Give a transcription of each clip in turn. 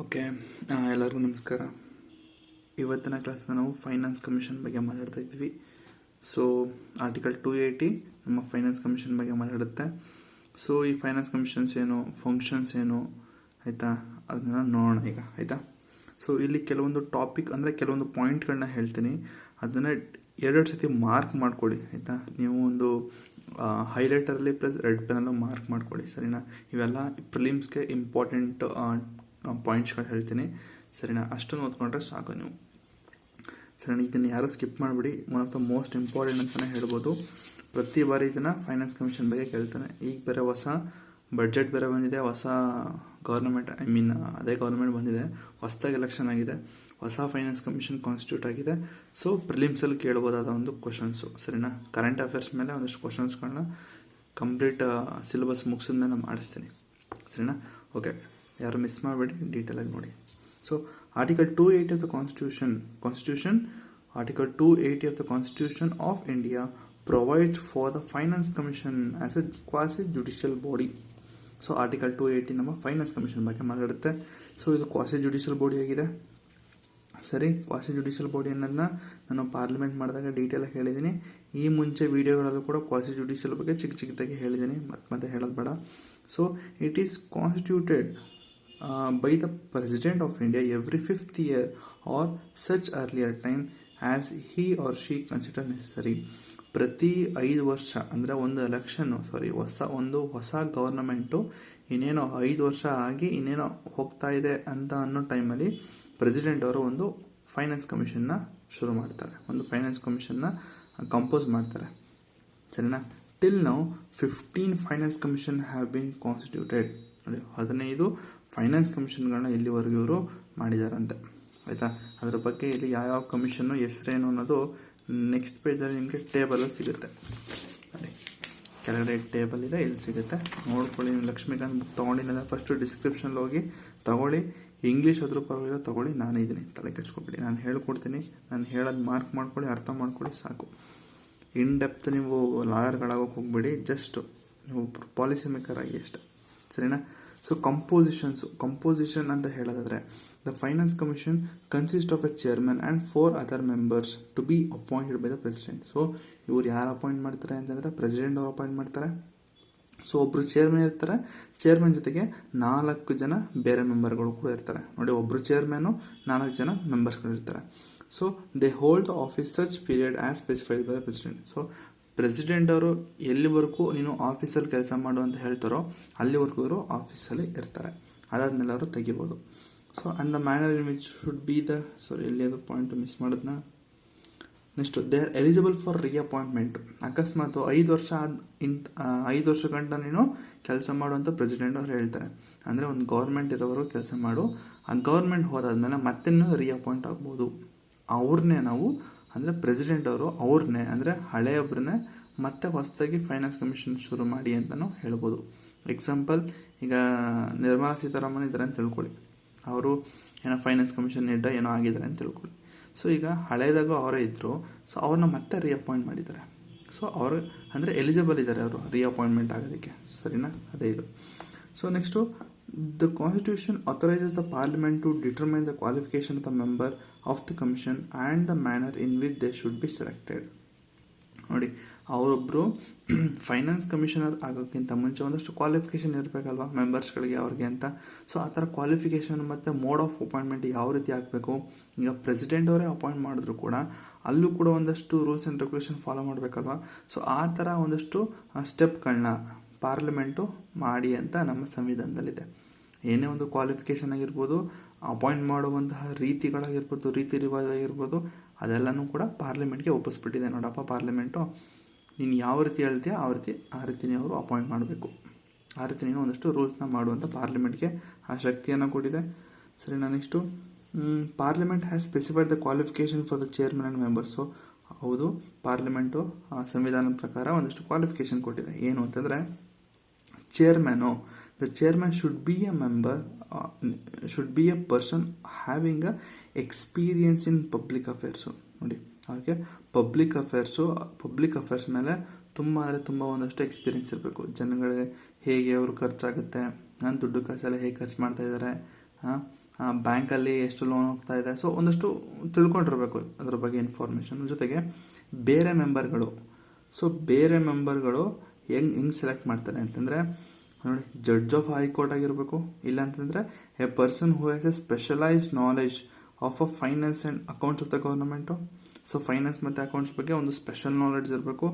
Okay, ಎಲ್ಲರಿಗೂ ನಮಸ್ಕಾರ. ಇವತ್ತಿನ ಕ್ಲಾಸ್ನ ನಾವು ಫೈನಾನ್ಸ್ ಕಮಿಷನ್ ಬಗ್ಗೆ ಮಾತಾಡ್ತಾ ಇದ್ವಿ. ಸೊ ಆರ್ಟಿಕಲ್ 280 ನಮ್ಮ ಫೈನಾನ್ಸ್ ಕಮಿಷನ್ ಬಗ್ಗೆ ಮಾತಾಡುತ್ತೆ. ಸೊ ಈ ಫೈನಾನ್ಸ್ ಕಮಿಷನ್ಸ್ ಏನು, ಫಂಕ್ಷನ್ಸ್ ಏನು, ಆಯಿತಾ, ಅದನ್ನ ನೋಡೋಣ ಈಗ, ಆಯಿತಾ. ಸೊ ಇಲ್ಲಿ ಕೆಲವೊಂದು ಟಾಪಿಕ್ ಅಂದರೆ ಕೆಲವೊಂದು ಪಾಯಿಂಟ್ಗಳನ್ನ ಹೇಳ್ತೀನಿ, ಅದನ್ನು ಎರಡು ಸತಿ ಮಾರ್ಕ್ ಮಾಡ್ಕೊಳ್ಳಿ, ಆಯಿತಾ. ನೀವು ಒಂದು ಹೈಲೈಟರಲ್ಲಿ ಪ್ಲಸ್ ರೆಡ್ ಪೆನಲ್ಲೂ ಮಾರ್ಕ್ ಮಾಡ್ಕೊಳ್ಳಿ, ಸರಿನಾ. ಇವೆಲ್ಲ ಪ್ರಿಲಿಮ್ಸ್ಗೆ ಇಂಪಾರ್ಟೆಂಟ್ ಪಾಯಿಂಟ್ಸ್ಗಳು ಹೇಳ್ತೀನಿ, ಸರಿನಾ. ಅಷ್ಟನ್ನು ಓದ್ಕೊಂಡ್ರೆ ಸಾಕು ನೀವು, ಸರಿನಾ. ಇದನ್ನು ಯಾರು ಸ್ಕಿಪ್ ಮಾಡಿಬಿಡಿ, one of the most important ಅಂತಲೇ ಹೇಳ್ಬೋದು. ಪ್ರತಿ ಬಾರಿ ಇದನ್ನು ಫೈನಾನ್ಸ್ ಕಮಿಷನ್ ಬಗ್ಗೆ ಕೇಳ್ತಾನೆ. ಈಗ ಬೇರೆ ಹೊಸ ಬಡ್ಜೆಟ್ ಬೇರೆ ಬಂದಿದೆ, ಹೊಸ ಗೌರ್ಮೆಂಟ್, ಅದೇ ಗೌರ್ಮೆಂಟ್ ಬಂದಿದೆ, ಹೊಸದಾಗಿ ಎಲೆಕ್ಷನ್ ಆಗಿದೆ, ಹೊಸ ಫೈನಾನ್ಸ್ ಕಮಿಷನ್ ಕಾನ್ಸ್ಟಿಟ್ಯೂಟ್ ಆಗಿದೆ. ಸೊ ಪ್ರಿಲಿಮ್ಸಲ್ಲಿ ಕೇಳ್ಬೋದಾದ ಒಂದು ಕ್ವಶನ್ಸು, ಸರಿನಾ. ಕರೆಂಟ್ ಅಫೇರ್ಸ್ ಮೇಲೆ ಒಂದಷ್ಟು ಕ್ವಶನ್ಸ್ಗಳನ್ನ ಕಂಪ್ಲೀಟ್ ಸಿಲೆಬಸ್ ಮುಗಿಸಿದ ಮೇಲೆ ಮಾಡಿಸ್ತೀನಿ, ಸರಿನಾ. ಓಕೆ, ಯಾರು ಮಿಸ್ ಮಾಡಬೇಡಿ, ಡೀಟೇಲಾಗಿ ನೋಡಿ. So article 280 of the constitution article 280 of the constitution of India provides for the finance commission as A quasi judicial body. So article 280 ನಮ್ಮ ಫೈನಾನ್ಸ್ ಕಮಿಷನ್ ಬಗ್ಗೆ ಮಾತಾಡುತ್ತೆ. ಸೊ ಇದು ಕ್ವಾಸಿ ಜುಡಿಷಿಯಲ್ ಬಾಡಿ ಆಗಿದೆ, ಸರಿ. Quasi judicial body ಅನ್ನೋದನ್ನ ನಾನು parliament ಮಾಡಿದಾಗ ಡೀಟೇಲಾಗಿ ಹೇಳಿದ್ದೀನಿ. ಈ ಮುಂಚೆ ವಿಡಿಯೋಗಳಲ್ಲೂ ಕೂಡ ಕ್ವಾಸಿ ಜುಡಿಷಿಯಲ್ ಬಗ್ಗೆ ಚಿಕ್ಕದಾಗಿ ಹೇಳಿದ್ದೀನಿ, ಮತ್ತೆ ಹೇಳೋದು ಬೇಡ. So it is constituted by the President of India every 5th year or such earlier time as he or she consider necessary. ಪ್ರತಿ 5 ವರ್ಷ ಅಂದರೆ ಒಂದು ಎಲೆಕ್ಷನ್ನು, ಹೊಸ ಗೌರ್ನಮೆಂಟು ಇನ್ನೇನೋ 5 ವರ್ಷ ಆಗಿ ಇನ್ನೇನೋ ಹೋಗ್ತಾ ಇದೆ ಅಂತ ಅನ್ನೋ ಟೈಮಲ್ಲಿ ಪ್ರೆಸಿಡೆಂಟ್ ಅವರು ಒಂದು ಫೈನಾನ್ಸ್ ಕಮಿಷನ್ನ ಶುರು ಮಾಡ್ತಾರೆ, ಒಂದು ಫೈನಾನ್ಸ್ ಕಮಿಷನ್ನ ಕಂಪೋಸ್ ಮಾಡ್ತಾರೆ, ಸರಿನಾ. Till now 15 finance commission have been constituted. ನೋಡಿ, 15 ಫೈನಾನ್ಸ್ ಕಮಿಷನ್ಗಳನ್ನ ಇಲ್ಲಿವರೆಗೂ ಇವರು ಮಾಡಿದಾರಂತೆ, ಆಯಿತಾ. ಅದ್ರ ಬಗ್ಗೆ ಇಲ್ಲಿ ಯಾವ್ಯಾವ ಕಮಿಷನ್ನು ಹೆಸರೇನು ಅನ್ನೋದು ನೆಕ್ಸ್ಟ್ ಪೇಜಲ್ಲಿ ನಿಮಗೆ ಟೇಬಲಲ್ಲಿ ಸಿಗುತ್ತೆ, ನೋಡಿ ಕೆಳಗಡೆ ಟೇಬಲ್ ಇದೆ, ಇಲ್ಲಿ ಸಿಗುತ್ತೆ, ನೋಡ್ಕೊಳ್ಳಿ. ನೀವು ಲಕ್ಷ್ಮೀಕಾಂತ್ ಬುಕ್ ತೊಗೊಂಡಿಲ್ಲ ಫಸ್ಟು ಡಿಸ್ಕ್ರಿಪ್ಷನ್ಲಿ ಹೋಗಿ ತೊಗೊಳ್ಳಿ, ಇಂಗ್ಲೀಷ್ ಆದರೂ ಪರವಾಗಿಲ್ಲ ತೊಗೊಳ್ಳಿ, ನಾನು ಇದ್ದೀನಿ, ತಲೆ ಕೆಡ್ಸ್ಕೊಬೇಡಿ, ನಾನು ಹೇಳ್ಕೊಡ್ತೀನಿ, ನಾನು ಹೇಳೋದು ಮಾರ್ಕ್ ಮಾಡ್ಕೊಳ್ಳಿ, ಅರ್ಥ ಮಾಡ್ಕೊಳ್ಳಿ, ಸಾಕು. ಇನ್ ಡೆಪ್ತ್ ನೀವು ಲಾಯರ್ಗಳಾಗೋಕೆ ಹೋಗ್ಬೇಡಿ, ಜಸ್ಟ್ ನೀವು ಪಾಲಿಸಿ ಮೇಕರ್ ಆಗಿ ಅಷ್ಟೆ, ಸರಿನಾ. ಸೊ ಕಂಪೋಸಿಷನ್ ಅಂತ ಹೇಳೋದಾದ್ರೆ, the finance commission consist of a chairman and 4 other members to be appointed by the president. So ಇವ್ರು ಯಾರು ಅಪಾಯಿಂಟ್ ಮಾಡ್ತಾರೆ ಅಂತಂದರೆ ಪ್ರೆಸಿಡೆಂಟ್ ಅವರು ಅಪಾಯಿಂಟ್ ಮಾಡ್ತಾರೆ. ಸೊ ಒಬ್ಬರು ಚೇರ್ಮನ್ ಇರ್ತಾರೆ, ಚೇರ್ಮನ್ ಜೊತೆಗೆ 4 ಜನ ಬೇರೆ ಮೆಂಬರ್ಗಳು ಕೂಡ ಇರ್ತಾರೆ. ನೋಡಿ, ಒಬ್ಬರು ಚೇರ್ಮನ್ನು 4 ಜನ ಮೆಂಬರ್ಸ್ಗಳು ಇರ್ತಾರೆ. So they hold the office such period as specified by the president. So president ಅವರು ಎಲ್ಲಿವರೆಗೂ ನೀನು ಆಫೀಸಲ್ಲಿ ಕೆಲಸ ಮಾಡು ಅಂತ ಹೇಳ್ತಾರೋ ಅಲ್ಲಿವರೆಗೂ ಇವರು ಆಫೀಸಲ್ಲಿ ಇರ್ತಾರೆ, ಅದಾದ್ಮೇಲೆ ಅವರು ತೆಗಿಬೋದು. So and the manner in which should be the ಎಲ್ಲಿ ಅದು ಪಾಯಿಂಟ್ ಮಿಸ್ ಮಾಡೋದನ್ನ. Next they are eligible for reappointment. ಅಕಸ್ಮಾತ್ 5 ವರ್ಷ ಗಂಟ ನೀನು ಕೆಲಸ ಮಾಡುವಂಥ ಪ್ರೆಸಿಡೆಂಟ್ ಅವರು ಹೇಳ್ತಾರೆ, ಅಂದರೆ ಒಂದು ಗೌರ್ಮೆಂಟ್ ಇರೋವರು ಕೆಲಸ ಮಾಡು, ಆ ಗೌರ್ಮೆಂಟ್ ಹೋದಾದ್ಮೇಲೆ ಮತ್ತೆ ರೀಅಪಾಯಿಂಟ್ ಆಗ್ಬೋದು. ಅವ್ರನ್ನೇ ನಾವು ಅಂದರೆ ಪ್ರೆಸಿಡೆಂಟ್ ಅವರು ಅವ್ರನ್ನೇ ಅಂದರೆ ಹಳೆಯೊಬ್ಬರನ್ನೇ ಮತ್ತೆ ಹೊಸದಾಗಿ ಫೈನಾನ್ಸ್ ಕಮಿಷನ್ ಶುರು ಮಾಡಿ ಅಂತಲೂ ಹೇಳ್ಬೋದು. ಎಕ್ಸಾಂಪಲ್, ಈಗ ನಿರ್ಮಲಾ ಸೀತಾರಾಮನ್ ಇದ್ದಾರೆ ಅಂತ ತಿಳ್ಕೊಳ್ಳಿ, ಅವರು ಏನೋ ಫೈನಾನ್ಸ್ ಕಮಿಷನ್ ಹೆಡ್ ಏನೋ ಆಗಿದ್ದಾರೆ ಅಂತ ತಿಳ್ಕೊಳ್ಳಿ. ಸೊ ಈಗ ಹಳೆಯದಾಗ ಅವರೇ ಇದ್ದರು, ಸೊ ಅವ್ರನ್ನ ಮತ್ತೆ ರೀಅಪಾಯಿಂಟ್ ಮಾಡಿದ್ದಾರೆ. ಸೊ ಅವರು ಅಂದರೆ ಎಲಿಜಿಬಲ್ ಇದ್ದಾರೆ ಅವರು ರೀಅಪಾಯಿಂಟ್ಮೆಂಟ್ ಆಗೋದಕ್ಕೆ, ಸರಿನಾ. ಅದೇ ಇದು. So next, the constitution authorises the parliament to determine the qualification of the member of the commission and the manner in which they should be selected. ನೋಡಿ, ಅವರೊಬ್ಬರು ಫೈನಾನ್ಸ್ ಕಮಿಷನರ್ ಆಗೋಕ್ಕಿಂತ ಮುಂಚೆ ಒಂದಷ್ಟು ಕ್ವಾಲಿಫಿಕೇಶನ್ ಇರಬೇಕಲ್ವಾ ಮೆಂಬರ್ಸ್ಗಳಿಗೆ, ಅವ್ರಿಗೆ ಅಂತ. ಸೊ ಆ ಥರ ಕ್ವಾಲಿಫಿಕೇಶನ್ ಮತ್ತು mode of appointment ಯಾವ ರೀತಿ ಆಗಬೇಕು. ಈಗ ಪ್ರೆಸಿಡೆಂಟ್ ಅವರೇ ಅಪಾಯಿಂಟ್ ಮಾಡಿದ್ರು ಕೂಡ ಅಲ್ಲೂ ಕೂಡ ಒಂದಷ್ಟು ರೂಲ್ಸ್ ಆ್ಯಂಡ್ ರೆಗ್ಯುಲೇಷನ್ ಫಾಲೋ ಮಾಡಬೇಕಲ್ವಾ. ಸೊ ಆ ಥರ ಒಂದಷ್ಟು ಸ್ಟೆಪ್ಗಳನ್ನ ಪಾರ್ಲಿಮೆಂಟು ಮಾಡಿ ಅಂತ ನಮ್ಮ ಸಂವಿಧಾನದಲ್ಲಿದೆ. ಏನೇ ಒಂದು ಕ್ವಾಲಿಫಿಕೇಷನ್ ಆಗಿರ್ಬೋದು, ಅಪಾಯಿಂಟ್ ಮಾಡುವಂತಹ ರೀತಿಗಳಾಗಿರ್ಬೋದು, ರೀತಿ ರಿವಾಜ್ ಆಗಿರ್ಬೋದು, ಅದೆಲ್ಲನೂ ಕೂಡ ಪಾರ್ಲಿಮೆಂಟ್ಗೆ ಒಪ್ಪಿಸ್ಬಿಟ್ಟಿದೆ. ನೋಡಪ್ಪ, ಪಾರ್ಲಿಮೆಂಟು ನೀನು ಯಾವ ರೀತಿ ಹೇಳ್ತೀಯ ಆ ರೀತಿನೇ ಅವರು ಅಪಾಯಿಂಟ್ ಮಾಡಬೇಕು, ಆ ರೀತಿ ನೀನು ಒಂದಷ್ಟು ರೂಲ್ಸ್ನ ಮಾಡುವಂಥ ಪಾರ್ಲಿಮೆಂಟ್ಗೆ ಆ ಶಕ್ತಿಯನ್ನು ಕೊಟ್ಟಿದೆ, ಸರಿನಾ. Next, parliament has specified the qualification for the chairman and members. ಹೌದು, ಪಾರ್ಲಿಮೆಂಟು ಸಂವಿಧಾನದ ಪ್ರಕಾರ ಒಂದಷ್ಟು ಕ್ವಾಲಿಫಿಕೇಶನ್ ಕೊಟ್ಟಿದೆ. ಏನು ಅಂತಂದರೆ, the chairman should be A member, should be A person having a experience in public affairs. ನೋಡಿ, ಅವ್ರಿಗೆ ಪಬ್ಲಿಕ್ ಅಫೇರ್ಸ್ ಮೇಲೆ ತುಂಬ ಒಂದಷ್ಟು ಎಕ್ಸ್ಪೀರಿಯನ್ಸ್ ಇರಬೇಕು. ಜನಗಳಿಗೆ ಹೇಗೆ ಅವರು ಖರ್ಚಾಗುತ್ತೆ, ದುಡ್ಡು ಕಾಸೆಲ್ಲ ಹೇಗೆ ಖರ್ಚು ಮಾಡ್ತಾ ಇದ್ದಾರೆ, ಬ್ಯಾಂಕಲ್ಲಿ ಎಷ್ಟು ಲೋನ್ ಹೋಗ್ತಾ ಇದೆ, ಸೊ ಒಂದಷ್ಟು ತಿಳ್ಕೊಂಡಿರ್ಬೇಕು ಅದ್ರ ಬಗ್ಗೆ ಇನ್ಫಾರ್ಮೇಷನ್. ಜೊತೆಗೆ ಬೇರೆ ಮೆಂಬರ್ಗಳು, ಸೊ ಬೇರೆ ಮೆಂಬರ್ಗಳು ಹೆಂಗೆ ಸೆಲೆಕ್ಟ್ ಮಾಡ್ತಾರೆ ಅಂತಂದರೆ ನೋಡಿ, ಜಡ್ಜ್ ಆಫ್ ಹೈಕೋರ್ಟ್ ಆಗಿರಬೇಕು, ಇಲ್ಲ ಅಂತಂದರೆ A person who has A specialised knowledge of a finance and accounts of the government. So finance ಮತ್ತು ಅಕೌಂಟ್ಸ್ ಬಗ್ಗೆ ಒಂದು ಸ್ಪೆಷಲ್ ನಾಲೆಡ್ಜ್ ಇರಬೇಕು,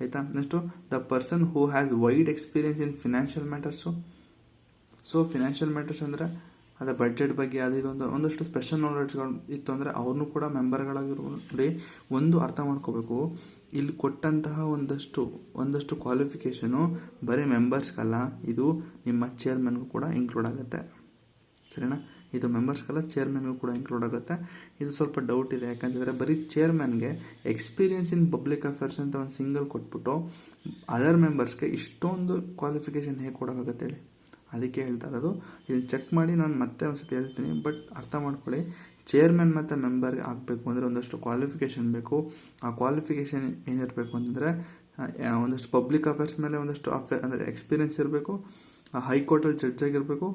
ಆಯಿತಾ. Next the person who has wide experience in financial matters. So financial matters ಅಂದರೆ ಅದೇ budget ಬಗ್ಗೆ ಅದು ಇದು ಒಂದಷ್ಟು ಸ್ಪೆಷಲ್ ನಾಲೆಡ್ಜ್ಗಳು ಇತ್ತು ಅಂದರೆ ಅವ್ರನ್ನೂ ಕೂಡ ಮೆಂಬರ್ಗಳಾಗಿರ್ಬೋದು. ಒಂದು ಅರ್ಥ ಮಾಡ್ಕೋಬೇಕು, ಇಲ್ಲಿ ಕೊಟ್ಟಂತಹ ಒಂದಷ್ಟು ಕ್ವಾಲಿಫಿಕೇಷನು ಬರೀ ಮೆಂಬರ್ಸ್ಗಲ್ಲ, ಇದು ನಿಮ್ಮ ಚೇರ್ಮನ್ಗೂ ಕೂಡ ಇನ್ಕ್ಲೂಡ್ ಆಗುತ್ತೆ, ಸರಿನಾ. ಇದು ಮೆಂಬರ್ಸ್ಗೆಲ್ಲ, ಚೇರ್ಮನ್ಗೂ ಕೂಡ ಇನ್ಕ್ಲೂಡ್ ಆಗುತ್ತೆ. ಇದು ಸ್ವಲ್ಪ ಡೌಟ್ ಇದೆ, ಯಾಕಂತಂದರೆ ಬರೀ ಚೇರ್ಮನ್ಗೆ ಎಕ್ಸ್ಪೀರಿಯನ್ಸ್ ಇನ್ ಪಬ್ಲಿಕ್ ಅಫೇರ್ಸ್ ಅಂತ ಒಂದು ಸಿಂಗಲ್ ಕೊಟ್ಬಿಟ್ಟು ಅದರ್ ಮೆಂಬರ್ಸ್ಗೆ ಇಷ್ಟೊಂದು ಕ್ವಾಲಿಫಿಕೇಷನ್ ಹೇಗೆ ಕೊಡೋಕ್ಕಾಗತ್ತೆ ಹೇಳಿ. ಅದಕ್ಕೆ ಹೇಳ್ತಾ ಇರೋದು, ಇದನ್ನು ಚೆಕ್ ಮಾಡಿ ನಾನು ಮತ್ತೆ ಒಂದ್ಸತಿ ಹೇಳ್ತೀನಿ, ಬಟ್ ಅರ್ಥ ಮಾಡ್ಕೊಳ್ಳಿ. ಚೇರ್ಮನ್ ಮತ್ತು ಮೆಂಬರ್ಗೆ ಆಗಬೇಕು ಅಂದರೆ ಒಂದಷ್ಟು ಕ್ವಾಲಿಫಿಕೇಷನ್ ಬೇಕು. ಆ ಕ್ವಾಲಿಫಿಕೇಷನ್ ಏನಿರಬೇಕು ಅಂತಂದರೆ ಒಂದಷ್ಟು ಪಬ್ಲಿಕ್ ಅಫೇರ್ಸ್ ಮೇಲೆ ಒಂದಷ್ಟು ಅಂದರೆ ಎಕ್ಸ್ಪೀರಿಯನ್ಸ್ ಇರಬೇಕು, ಹೈಕೋರ್ಟಲ್ಲಿ ಜಡ್ಜ್ ಆಗಿರಬೇಕು.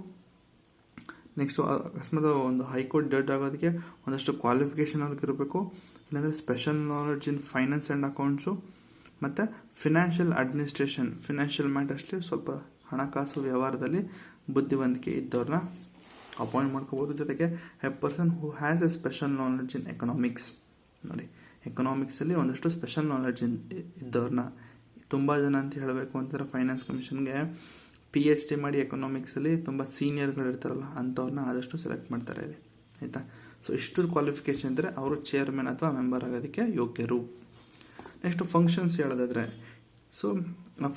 ನೆಕ್ಸ್ಟು ಅಕಸ್ಮಾತ್ ಒಂದು ಹೈಕೋರ್ಟ್ ಜಡ್ಜ್ ಆಗೋದಕ್ಕೆ ಒಂದಷ್ಟು ಕ್ವಾಲಿಫಿಕೇಷನ್ ಅವ್ರಿಗೆ ಇರಬೇಕು, ಇಲ್ಲಾಂದರೆ special knowledge in finance and accounts, ಮತ್ತು ಫಿನಾನ್ಷಿಯಲ್ ಅಡ್ಮಿನಿಸ್ಟ್ರೇಷನ್, ಫಿನಾನ್ಷಿಯಲ್ ಮ್ಯಾಟರ್ಸ್ಲಿ ಸ್ವಲ್ಪ ಹಣಕಾಸು ವ್ಯವಹಾರದಲ್ಲಿ ಬುದ್ಧಿವಂತಿಕೆ ಇದ್ದವ್ರನ್ನ ಅಪಾಯಿಂಟ್ ಮಾಡ್ಕೋಬೋದು. ಜೊತೆಗೆ A person who has A special knowledge in economics. ನೋಡಿ, ಎಕನಾಮಿಕ್ಸಲ್ಲಿ ಒಂದಷ್ಟು ಸ್ಪೆಷಲ್ ನಾಲೆಡ್ಜ್ ಇದ್ದವ್ರನ್ನ, ತುಂಬ ಜನ ಅಂತ ಹೇಳಬೇಕು ಅಂತಂದರೆ ಫೈನಾನ್ಸ್ ಕಮಿಷನ್ಗೆ PhD ಮಾಡಿ ಎಕನಾಮಿಕ್ಸಲ್ಲಿ ತುಂಬ ಸೀನಿಯರ್ಗಳು ಇರ್ತಾರಲ್ಲ, ಅಂಥವ್ರನ್ನ ಆದಷ್ಟು ಸೆಲೆಕ್ಟ್ ಮಾಡ್ತಾರೆ ಇಲ್ಲಿ, ಆಯಿತಾ. ಸೊ ಇಷ್ಟು ಕ್ವಾಲಿಫಿಕೇಷನ್ ಇದ್ದರೆ ಅವರು ಚೇರ್ಮನ್ ಅಥವಾ ಮೆಂಬರ್ ಆಗೋದಕ್ಕೆ ಯೋಗ್ಯರು. ನೆಕ್ಸ್ಟ್ ಫಂಕ್ಷನ್ಸ್ ಹೇಳೋದಾದರೆ, so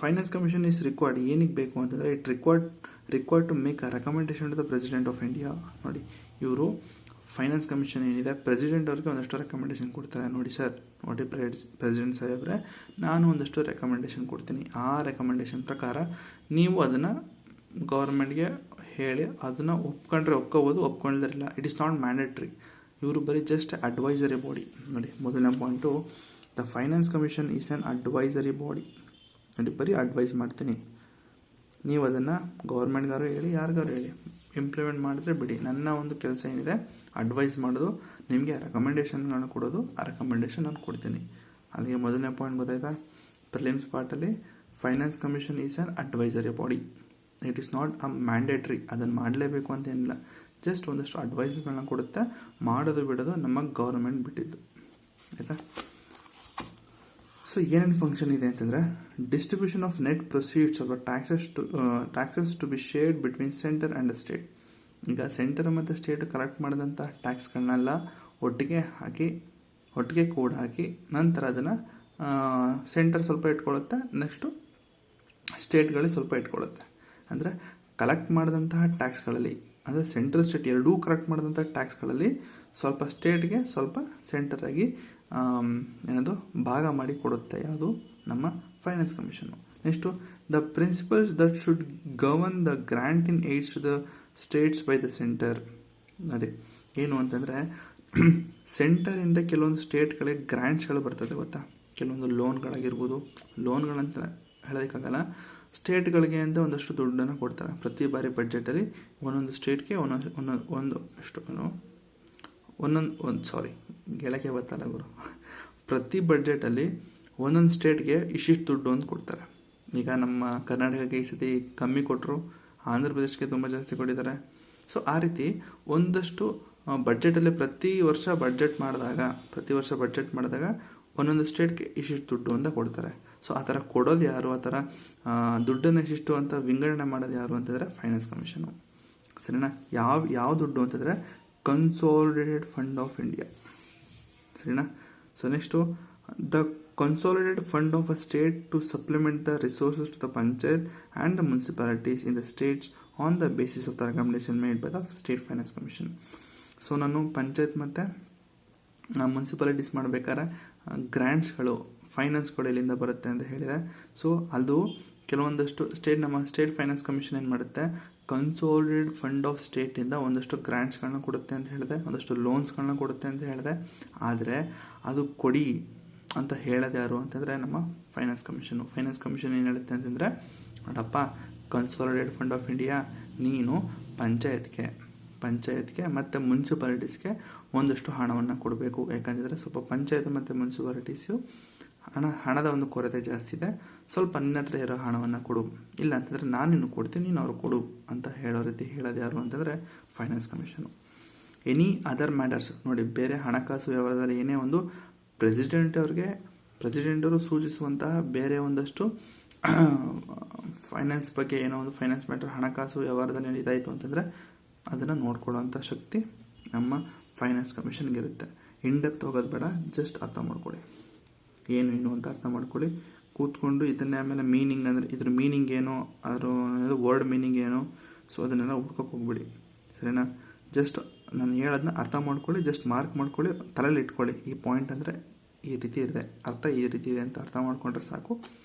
finance commission is required, ಏನಕ್ಕೆ ಬೇಕು ಅಂತಂದರೆ it required to make a recommendation to the president of India. ನೋಡಿ, ಇವರು ಫೈನಾನ್ಸ್ ಕಮಿಷನ್ ಏನಿದೆ ಪ್ರೆಸಿಡೆಂಟ್ ಅವ್ರಿಗೆ ಒಂದಷ್ಟು ರೆಕಮೆಂಡೇಶನ್ ಕೊಡ್ತಾರೆ. ನೋಡಿ ಸರ್, ನೋಡಿ ಪ್ರೆಸಿಡೆಂಟ್ ಸಾಹೇಬ್ರೆ, ನಾನು ಒಂದಷ್ಟು ರೆಕಮೆಂಡೇಶನ್ ಕೊಡ್ತೀನಿ, ಆ ರೆಕಮೆಂಡೇಶನ್ ಪ್ರಕಾರ ನೀವು ಅದನ್ನು ಗೌರ್ಮೆಂಟ್ಗೆ ಹೇಳಿ ಅದನ್ನು ಒಪ್ಕೋಬೋದು, ಒಪ್ಕೊಂಡಿಲ್ಲ, ಇಟ್ ಇಸ್ ನಾಟ್ ಮ್ಯಾಂಡೇಟ್ರಿ. ಇವರು ಬರೀ ಜಸ್ಟ್ ಅಡ್ವೈಸರಿ ಬಾಡಿ. ನೋಡಿ, ಮೊದಲನೇ point, the finance commission is an advisory body. ನೋಡಿ, ಬರೀ ಅಡ್ವೈಸ್ ಮಾಡ್ತೀನಿ, ನೀವು ಅದನ್ನು ಗೌರ್ಮೆಂಟ್ಗಾರು ಹೇಳಿ, ಯಾರಿಗಾರು ಹೇಳಿ, ಇಂಪ್ಲಿಮೆಂಟ್ ಮಾಡಿದ್ರೆ ಬಿಡಿ. ನನ್ನ ಒಂದು ಕೆಲಸ ಏನಿದೆ ಅಡ್ವೈಸ್ ಮಾಡೋದು, ನಿಮಗೆ ರೆಕಮೆಂಡೇಶನ್ಗಳನ್ನ ಕೊಡೋದು, ಆ ರೆಕಮೆಂಡೇಶನ್ ನಾನು ಕೊಡ್ತೀನಿ. ಅಲ್ಲಿಗೆ ಮೊದಲನೇ ಪಾಯಿಂಟ್ ಗೊತ್ತಾಯ್ತಾ. ಪ್ರಿಲಿಮ್ಸ್ ಪಾರ್ಟಲ್ಲಿ finance commission is an advisory body, it is not a mandatory, ಅದನ್ನು ಮಾಡಲೇಬೇಕು ಅಂತ ಏನಿಲ್ಲ, ಜಸ್ಟ್ ಒಂದಷ್ಟು ಅಡ್ವೈಸ್ಗಳನ್ನ ಕೊಡುತ್ತೆ, ಮಾಡೋದು ಬಿಡೋದು ನಮ್ಮ ಗೌರ್ಮೆಂಟ್ ಬಿಟ್ಟಿದ್ದು, ಆಯಿತಾ. ಸೊ ಏನೇನು ಫಂಕ್ಷನ್ ಇದೆ ಅಂತಂದರೆ, distribution of net proceeds of taxes to be shared between centre and the state. ಈಗ ಸೆಂಟರ್ ಮತ್ತು ಸ್ಟೇಟ್ ಕಲೆಕ್ಟ್ ಮಾಡಿದಂಥ ಟ್ಯಾಕ್ಸ್ಗಳನ್ನೆಲ್ಲ ಒಟ್ಟಿಗೆ ಕೂಡ ಹಾಕಿ ನಂತರ ಅದನ್ನು ಸೆಂಟರ್ ಸ್ವಲ್ಪ ಇಟ್ಕೊಳ್ಳುತ್ತೆ, ನೆಕ್ಸ್ಟು ಸ್ಟೇಟ್ಗಳಿಗೆ ಸ್ವಲ್ಪ ಇಟ್ಕೊಳ್ಳುತ್ತೆ. ಅಂದರೆ ಕಲೆಕ್ಟ್ ಮಾಡಿದಂತಹ ಟ್ಯಾಕ್ಸ್ಗಳಲ್ಲಿ, ಅಂದರೆ ಸೆಂಟ್ರಲ್ ಸ್ಟೇಟ್ ಎರಡೂ ಕಲೆಕ್ಟ್ ಮಾಡಿದಂಥ ಟ್ಯಾಕ್ಸ್ಗಳಲ್ಲಿ ಸ್ವಲ್ಪ ಸ್ಟೇಟ್ಗೆ ಸ್ವಲ್ಪ ಸೆಂಟರಾಗಿ ಏನದು ಭಾಗ ಮಾಡಿ ಕೊಡುತ್ತೆ, ಯಾವುದು ನಮ್ಮ finance commission. Next the principles that should govern the grant in aids to the states by the centre. ನೋಡಿ, ಏನು ಅಂತಂದರೆ ಸೆಂಟರಿಂದ ಕೆಲವೊಂದು ಸ್ಟೇಟ್ಗಳಿಗೆ ಗ್ರ್ಯಾಂಟ್ಸ್ಗಳು ಬರ್ತದೆ ಗೊತ್ತಾ, ಕೆಲವೊಂದು ಲೋನ್ಗಳಾಗಿರ್ಬೋದು, ಲೋನ್ಗಳಂತ ಹೇಳೋದಕ್ಕಾಗಲ್ಲ, ಸ್ಟೇಟ್ಗಳಿಗೆ ಅಂತ ಒಂದಷ್ಟು ದುಡ್ಡನ್ನು ಕೊಡ್ತಾರೆ. ಪ್ರತಿ ಬಾರಿ ಬಡ್ಜೆಟಲ್ಲಿ ಒಂದೊಂದು ಸ್ಟೇಟ್ಗೆ ಗೆಳಕೆ ಬರ್ತಾರೆ ಅವರು, ಪ್ರತಿ ಬಡ್ಜೆಟಲ್ಲಿ ಒಂದೊಂದು ಸ್ಟೇಟ್ಗೆ ಇಷ್ಟಿಷ್ಟು ದುಡ್ಡು ಅಂತ ಕೊಡ್ತಾರೆ. ಈಗ ನಮ್ಮ ಕರ್ನಾಟಕಕ್ಕೆ ಈ ಸತಿ ಕಮ್ಮಿ ಕೊಟ್ಟರು, ಆಂಧ್ರ ಪ್ರದೇಶಕ್ಕೆ ತುಂಬ ಜಾಸ್ತಿ ಕೊಟ್ಟಿದ್ದಾರೆ. ಸೊ ಆ ರೀತಿ ಒಂದಷ್ಟು ಬಡ್ಜೆಟಲ್ಲಿ ಪ್ರತಿ ವರ್ಷ ಬಡ್ಜೆಟ್ ಮಾಡಿದಾಗ ಒಂದೊಂದು ಸ್ಟೇಟ್ಗೆ ಇಷ್ಟಿಷ್ಟು ದುಡ್ಡು ಅಂತ ಕೊಡ್ತಾರೆ. ಸೊ ಆ ಥರ ಕೊಡೋದು ಯಾರು, ಆ ಥರ ದುಡ್ಡನ್ನು ಇಷ್ಟಿಷ್ಟು ಅಂತ ವಿಂಗಡಣೆ ಮಾಡೋದು ಯಾರು ಅಂತಂದರೆ ಫೈನಾನ್ಸ್ ಕಮಿಷನು, ಸರಿನಾ. ಯಾವ ದುಡ್ಡು ಅಂತಂದರೆ ಕನ್ಸಾಲಿಡೇಟೆಡ್ ಫಂಡ್ ಆಫ್ ಇಂಡಿಯಾ, ಸರಿನಾ. So next the consolidated fund of a state to supplement the resources to the panchayat and the municipalities in the states on the basis of the recommendation made by the state finance commission. So ನಾನು ಪಂಚಾಯತ್ ಮತ್ತು municipalities ಮಾಡಬೇಕಾದ್ರೆ ಗ್ರ್ಯಾಂಟ್ಸ್ಗಳು, ಫೈನಾನ್ಸ್ಗಳು ಎಲ್ಲಿಂದ ಬರುತ್ತೆ ಅಂತ ಹೇಳಿದೆ. So ಅದು ಕೆಲವೊಂದಷ್ಟು ನಮ್ಮ ಸ್ಟೇಟ್ ಫೈನಾನ್ಸ್ ಕಮಿಷನ್ ಏನು ಮಾಡುತ್ತೆ, ಕನ್ಸಾಲಿಡೇಟೆಡ್ ಫಂಡ್ ಆಫ್ ಸ್ಟೇಟಿಂದ ಒಂದಷ್ಟು ಗ್ರ್ಯಾಂಟ್ಸ್ಗಳನ್ನ ಕೊಡುತ್ತೆ ಅಂತ ಹೇಳಿದೆ, ಒಂದಷ್ಟು ಲೋನ್ಸ್ಗಳನ್ನ ಕೊಡುತ್ತೆ ಅಂತ ಹೇಳಿದೆ. ಆದರೆ ಅದು ಕೊಡಿ ಅಂತ ಹೇಳೋದು ಯಾರು ಅಂತಂದರೆ ನಮ್ಮ ಫೈನಾನ್ಸ್ ಕಮಿಷನ್ ಏನು ಹೇಳುತ್ತೆ ಅಂತಂದರೆ, ನೋಡಪ್ಪ, ಕನ್ಸಾಲಿಡೇಟೆಡ್ ಫಂಡ್ ಆಫ್ ಇಂಡಿಯಾ ನೀನು ಪಂಚಾಯತ್ಗೆ ಪಂಚಾಯತ್ಗೆ ಮತ್ತು ಮುನ್ಸಿಪಾಲಿಟೀಸ್ಗೆ ಒಂದಷ್ಟು ಹಣವನ್ನು ಕೊಡಬೇಕು. ಯಾಕಂದರೆ ಸ್ವಲ್ಪ ಪಂಚಾಯತ್ ಮತ್ತು ಮುನ್ಸಿಪಾಲಿಟೀಸು ಹಣದ ಒಂದು ಕೊರತೆ ಜಾಸ್ತಿ ಇದೆ, ಸ್ವಲ್ಪ ನಿನ್ನ ಹತ್ರ ಇರೋ ಹಣವನ್ನು ಕೊಡು, ಇಲ್ಲ ಅಂತಂದರೆ ನಾನು ನಿನ್ನ ಕೊಡ್ತೀನಿ, ನೀನು ಅವ್ರು ಕೊಡು ಅಂತ ಹೇಳೋ ರೀತಿ ಹೇಳೋದು ಯಾರು ಅಂತಂದರೆ finance commission. Any other matters ನೋಡಿ, ಬೇರೆ ಹಣಕಾಸು ವ್ಯವಹಾರದಲ್ಲಿ ಏನೇ ಒಂದು ಪ್ರೆಸಿಡೆಂಟವರು ಸೂಚಿಸುವಂತಹ ಬೇರೆ ಒಂದಷ್ಟು ಫೈನಾನ್ಸ್ ಬಗ್ಗೆ ಏನೋ ಒಂದು ಫೈನಾನ್ಸ್ ಮ್ಯಾಟರ್ ಹಣಕಾಸು ವ್ಯವಹಾರದಲ್ಲಿ ಇದಾಯಿತು ಅಂತಂದರೆ ಅದನ್ನು ನೋಡ್ಕೊಳ್ಳೋಂಥ ಶಕ್ತಿ ನಮ್ಮ ಫೈನಾನ್ಸ್ ಕಮಿಷನ್ಗೆ ಇರುತ್ತೆ. ಇಂಡೆಪ್ತ್ ಹೋಗೋದು ಬೇಡ, ಜಸ್ಟ್ ಅರ್ಥ ಮಾಡ್ಕೊಳ್ಳಿ ಏನು ಅಂತ ಅರ್ಥ ಮಾಡ್ಕೊಳ್ಳಿ ಕೂತ್ಕೊಂಡು. ಇದನ್ನೇ ಆಮೇಲೆ ಮೀನಿಂಗ್ ಅಂದರೆ ಇದ್ರ ಮೀನಿಂಗ್ ಏನು, ಅದರ ವರ್ಡ್ ಮೀನಿಂಗ್ ಏನು, ಸೊ ಅದನ್ನೆಲ್ಲ ಹುಡ್ಕೋಕೆ ಹೋಗ್ಬಿಡಿ, ಸರಿನಾ? ಜಸ್ಟ್ ನಾನು ಹೇಳೋದನ್ನ ಅರ್ಥ ಮಾಡ್ಕೊಳ್ಳಿ, ಜಸ್ಟ್ ಮಾರ್ಕ್ ಮಾಡ್ಕೊಳ್ಳಿ, ತಲೆಯಲ್ಲಿ ಇಟ್ಕೊಳ್ಳಿ. ಈ ಪಾಯಿಂಟ್ ಅಂದರೆ ಈ ರೀತಿ ಇದೆ, ಅರ್ಥ ಈ ರೀತಿ ಇದೆ ಅಂತ ಅರ್ಥ ಮಾಡ್ಕೊಂಡ್ರೆ ಸಾಕು,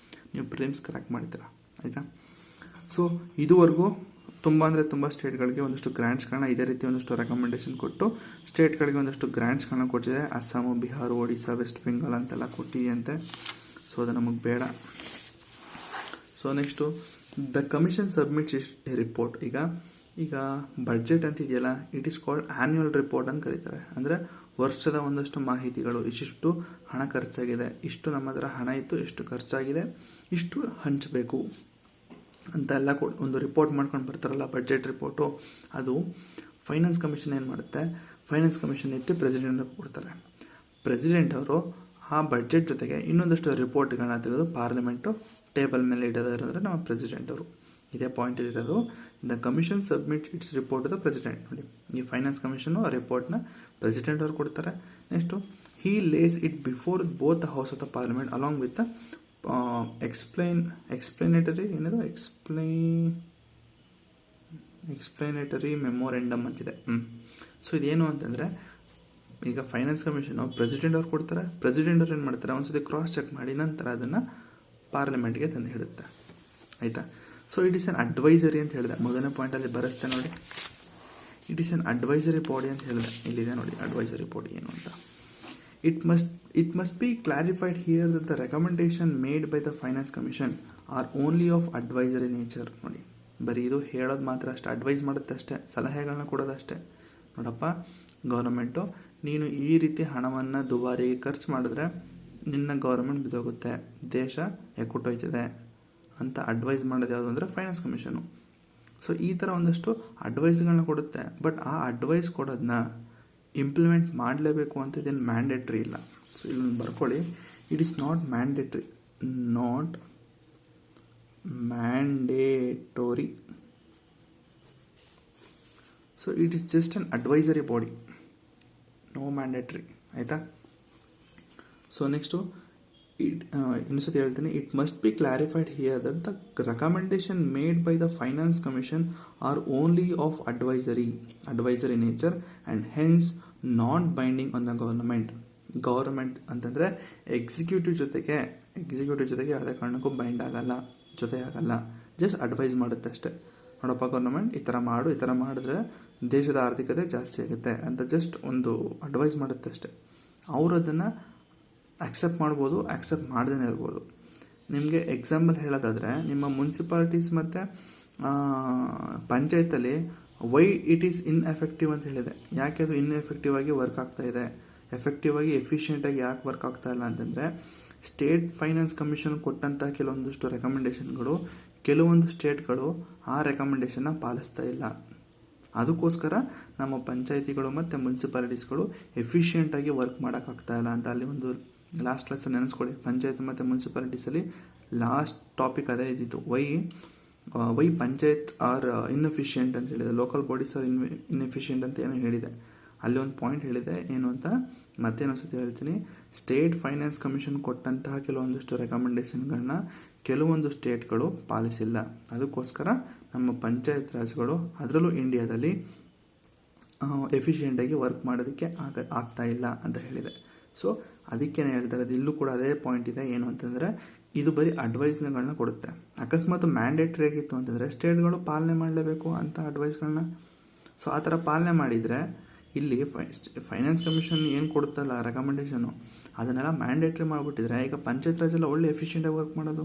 ನೀವು ಪ್ರಿಲಿಮ್ಸ್ ಕ್ರ್ಯಾಕ್ ಮಾಡ್ತೀರಾ, ಆಯಿತಾ? ಸೊ ಇದುವರೆಗೂ ತುಂಬ ಸ್ಟೇಟ್ಗಳಿಗೆ ಒಂದಷ್ಟು ಗ್ರ್ಯಾಂಟ್ಸ್ಗಳನ್ನ ಇದೇ ರೀತಿ ಒಂದಷ್ಟು ರೆಕಮೆಂಡೇಶನ್ ಕೊಟ್ಟು ಸ್ಟೇಟ್ಗಳಿಗೆ ಒಂದಷ್ಟು ಗ್ರ್ಯಾಂಟ್ಸ್ಗಳನ್ನ ಕೊಟ್ಟಿದೆ. ಅಸ್ಸಾಮು, ಬಿಹಾರ, ಒಡಿಶಾ, ವೆಸ್ಟ್ ಬೆಂಗಾಲ್ ಅಂತೆಲ್ಲ ಕೊಟ್ಟಿದೆಯಂತೆ. ಸೊ ಅದು ನಮಗೆ ಬೇಡ. So next the commission submits A report. ಈಗ ಬಡ್ಜೆಟ್ ಅಂತ ಇದೆಯಲ್ಲ, it is called annual report ಅಂತ ಕರೀತಾರೆ. ಅಂದರೆ ವರ್ಷದ ಒಂದಷ್ಟು ಮಾಹಿತಿಗಳು, ಇಷ್ಟಿಷ್ಟು ಹಣ ಖರ್ಚಾಗಿದೆ, ಇಷ್ಟು ನಮ್ಮ ಹತ್ರ ಹಣ ಇತ್ತು, ಎಷ್ಟು ಖರ್ಚಾಗಿದೆ, ಇಷ್ಟು ಹಂಚಬೇಕು ಅಂತ ಎಲ್ಲ ಒಂದು ರಿಪೋರ್ಟ್ ಮಾಡ್ಕೊಂಡು ಬರ್ತಾರಲ್ಲ, ಬಡ್ಜೆಟ್ ರಿಪೋರ್ಟು. ಅದು ಫೈನಾನ್ಸ್ ಕಮಿಷನ್ ಏನು ಮಾಡುತ್ತೆ, ಫೈನಾನ್ಸ್ ಕಮಿಷನ್ ಎತ್ತಿ ಪ್ರೆಸಿಡೆಂಟ್ ಕೊಡ್ತಾರೆ. ಪ್ರೆಸಿಡೆಂಟ್ ಅವರು ಆ ಬಡ್ಜೆಟ್ ಜೊತೆಗೆ ಇನ್ನೊಂದಷ್ಟು ರಿಪೋರ್ಟ್ಗಳನ್ನ ತೆಗೆದು ಪಾರ್ಲಿಮೆಂಟು ಟೇಬಲ್ ಮೇಲೆ ಇಡೋದಾದ್ರೆ ಅಂದರೆ ನಮ್ಮ ಪ್ರೆಸಿಡೆಂಟ್ ಅವರು. ಇದೇ ಪಾಯಿಂಟ್ ಇರೋದು, the commission submit its report the president. ನೋಡಿ, ಈ ಫೈನಾನ್ಸ್ ಕಮಿಷನು ಆ ರಿಪೋರ್ಟ್ನ ಪ್ರೆಸಿಡೆಂಟ್ ಅವರು ಕೊಡ್ತಾರೆ. Next he lays it before both the house of the parliament along with the explanatory memorandum ಅಂತಿದೆ. ಸೊ ಇದೇನು ಅಂತಂದರೆ, ಈಗ ಫೈನಾನ್ಸ್ ಕಮಿಷನು ಪ್ರೆಸಿಡೆಂಟ್ ಅವ್ರು ಕೊಡ್ತಾರೆ, ಪ್ರೆಸಿಡೆಂಟ್ ಅವ್ರು ಏನು ಮಾಡ್ತಾರೆ, ಒಂದ್ಸತಿ ಕ್ರಾಸ್ ಚೆಕ್ ಮಾಡಿ ನಂತರ ಅದನ್ನು ಪಾರ್ಲಿಮೆಂಟ್ಗೆ ತಂದು ಹಿಡುತ್ತೆ, ಆಯಿತಾ? So it is an advisory ಅಂತ ಹೇಳಿದೆ, ಮೊದಲನೇ ಪಾಯಿಂಟಲ್ಲಿ ಬರೆಸ್ತೆ ನೋಡಿ. It is an advisory body ಅಂತ ಹೇಳಿದೆ, ಇಲ್ಲಿದೆ ನೋಡಿ ಅಡ್ವೈಸರಿ ಬಾಡಿ ಏನು ಅಂತ. It must be clarified here that the recommendation made by the Finance Commission are only of advisory nature. ನೋಡಿ, ಬರೀ ಇದು ಹೇಳೋದು ಮಾತ್ರ ಅಷ್ಟೇ, ಅಡ್ವೈಸ್ ಮಾಡುತ್ತೆ ಅಷ್ಟೇ, ಸಲಹೆಗಳನ್ನ ಕೊಡೋದಷ್ಟೇ. ನೋಡಪ್ಪ, ಗೌರ್ಮೆಂಟು ನೀನು ಈ ರೀತಿ ಹಣವನ್ನು ದುಬಾರಿ ಖರ್ಚು ಮಾಡಿದ್ರೆ ನಿನ್ನ ಗೌರ್ಮೆಂಟ್ ಬಿದ್ದೋಗುತ್ತೆ, ದೇಶ ಎಕ್ಕುಟ್ಟೋಯ್ತದೆ ಅಂತ ಅಡ್ವೈಸ್ ಮಾಡೋದು ಯಾವುದು ಅಂದರೆ ಫೈನಾನ್ಸ್ ಕಮಿಷನು. ಸೊ ಈ ಥರ ಒಂದಷ್ಟು ಅಡ್ವೈಸ್ಗಳನ್ನ ಕೊಡುತ್ತೆ. ಬಟ್ ಆ ಅಡ್ವೈಸ್ ಕೊಡೋದನ್ನ ಇಂಪ್ಲಿಮೆಂಟ್ ಮಾಡಲೇಬೇಕು ಅಂತ ಇದೇನು ಮ್ಯಾಂಡೇಟ್ರಿ ಇಲ್ಲ. ಸೊ ಇಲ್ಲಿ ಬರ್ಕೊಳ್ಳಿ, it is not mandatory, not mandatory. So it is just an advisory body, no mandatory, ಆಯಿತಾ? ಸೊ ನೆಕ್ಸ್ಟು ಇನ್ನೊಂದ್ಸತಿ ಹೇಳ್ತೀನಿ, it must be clarified here that the recommendation made by the finance commission are only of advisory nature and hence not binding on the government ಅಂತಂದರೆ executive ಜೊತೆಗೆ ಯಾವುದೇ ಕಾರಣಕ್ಕೂ bind ಆಗಲ್ಲ, ಜೊತೆ ಆಗಲ್ಲ, ಜಸ್ಟ್ ಅಡ್ವೈಸ್ ಮಾಡುತ್ತೆ ಅಷ್ಟೇ. ನೋಡಪ್ಪ ಗೌರ್ಮೆಂಟ್ ಈ ಥರ ಮಾಡಿದ್ರೆ ದೇಶದ ಆರ್ಥಿಕತೆ ಜಾಸ್ತಿ ಆಗುತ್ತೆ ಅಂತ ಜಸ್ಟ್ ಒಂದು ಅಡ್ವೈಸ್ ಮಾಡುತ್ತೆ ಅಷ್ಟೇ. ಅವರು ಅದನ್ನು ಆಕ್ಸೆಪ್ಟ್ ಮಾಡ್ಬೋದು, ಆಕ್ಸೆಪ್ಟ್ ಮಾಡ್ದೇ ಇರ್ಬೋದು. ನಿಮಗೆ ಎಕ್ಸಾಂಪಲ್ ಹೇಳೋದಾದರೆ, ನಿಮ್ಮ ಮುನ್ಸಿಪಾಲಿಟೀಸ್ ಮತ್ತು ಪಂಚಾಯತಲ್ಲಿ ವೈ ಇಟ್ ಈಸ್ ಇನ್ಎಫೆಕ್ಟಿವ್ ಅಂತ ಹೇಳಿದೆ. ಯಾಕೆ ಅದು ಇನ್ಎಫೆಕ್ಟಿವ್ ಆಗಿ ವರ್ಕ್ ಆಗ್ತಾ ಇದೆ, ಎಫೆಕ್ಟಿವ್ ಆಗಿ ಎಫಿಷಿಯೆಂಟಾಗಿ ಯಾಕೆ ವರ್ಕ್ ಆಗ್ತಾ ಇಲ್ಲ ಅಂತಂದರೆ, ಸ್ಟೇಟ್ ಫೈನಾನ್ಸ್ ಕಮಿಷನ್ ಕೊಟ್ಟಂಥ ಕೆಲವೊಂದಷ್ಟು ರೆಕಮೆಂಡೇಷನ್ಗಳು ಕೆಲವೊಂದು ಸ್ಟೇಟ್ಗಳು ಆ ರೆಕಮೆಂಡೇಷನ್ನ ಪಾಲಿಸ್ತಾ ಇಲ್ಲ. ಅದಕ್ಕೋಸ್ಕರ ನಮ್ಮ ಪಂಚಾಯತಿಗಳು ಮತ್ತು ಮುನ್ಸಿಪಾಲಿಟೀಸ್ಗಳು ಎಫಿಷಿಯೆಂಟಾಗಿ ವರ್ಕ್ ಮಾಡೋಕ್ಕಾಗ್ತಾ ಇಲ್ಲ ಅಂತ ಅಲ್ಲಿ ಒಂದು ಲಾಸ್ಟ್ ಲೆಸನ್ ನೆನೆಸ್ಕೊಳ್ಳಿ. ಪಂಚಾಯತ್ ಮತ್ತು ಮುನ್ಸಿಪಾಲಿಟೀಸಲ್ಲಿ ಲಾಸ್ಟ್ ಟಾಪಿಕ್ ಅದೇ ಇದ್ದಿತ್ತು, ವೈ ಪಂಚಾಯತ್ ಆರ್ ಇನ್ಎಫಿಷಿಯೆಂಟ್ ಅಂತ ಹೇಳಿದೆ, ಲೋಕಲ್ ಬಾಡೀಸ್ ಆರ್ ಇನ್ಎಫಿಷಿಯೆಂಟ್ ಅಂತ ಏನೋ ಹೇಳಿದೆ. ಅಲ್ಲಿ ಒಂದು ಪಾಯಿಂಟ್ ಹೇಳಿದೆ, ಏನು ಅಂತ ಮತ್ತೇನೊಂದ್ಸತಿ ಹೇಳ್ತೀನಿ. ಸ್ಟೇಟ್ ಫೈನಾನ್ಸ್ ಕಮಿಷನ್ ಕೊಟ್ಟಂತಹ ಕೆಲವೊಂದಷ್ಟು ರೆಕಮೆಂಡೇಷನ್ಗಳನ್ನ ಕೆಲವೊಂದು ಸ್ಟೇಟ್ಗಳು ಪಾಲಿಸಿಲ್ಲ. ಅದಕ್ಕೋಸ್ಕರ ನಮ್ಮ ಪಂಚಾಯತ್ ರಾಜ್ಗಳು, ಅದರಲ್ಲೂ ಇಂಡಿಯಾದಲ್ಲಿ ಎಫಿಷಿಯೆಂಟಾಗಿ ವರ್ಕ್ ಮಾಡೋದಕ್ಕೆ ಆಗ್ತಾ ಇಲ್ಲ ಅಂತ ಹೇಳಿದೆ. ಸೊ ಅದಕ್ಕೇನು ಹೇಳ್ತಾರೆ, ಅದು ಇಲ್ಲೂ ಕೂಡ ಅದೇ ಪಾಯಿಂಟ್ ಇದೆ. ಏನು ಅಂತಂದರೆ, ಇದು ಬರೀ ಅಡ್ವೈಸ್ಗಳನ್ನ ಕೊಡುತ್ತೆ. ಅಕಸ್ಮಾತ್ ಮ್ಯಾಂಡೇಟ್ರಿ ಆಗಿತ್ತು ಅಂತಂದರೆ ಸ್ಟೇಟ್ಗಳು ಪಾಲನೆ ಮಾಡಲೇಬೇಕು ಅಂತ ಅಡ್ವೈಸ್ಗಳನ್ನ. ಸೊ ಆ ಥರ ಪಾಲನೆ ಮಾಡಿದರೆ ಇಲ್ಲಿ ಫೈನಾನ್ಸ್ ಕಮಿಷನ್ ಏನು ಕೊಡುತ್ತಲ್ಲ ರೆಕಮೆಂಡೇಷನು, ಅದನ್ನೆಲ್ಲ ಮ್ಯಾಂಡೇಟ್ರಿ ಮಾಡಿಬಿಟ್ಟಿದ್ರೆ ಈಗ ಪಂಚಾಯತ್ ರಾಜೆಲ್ಲ ಒಳ್ಳೆ ಎಫಿಷಿಯೆಂಟಾಗಿ ವರ್ಕ್ ಮಾಡೋದು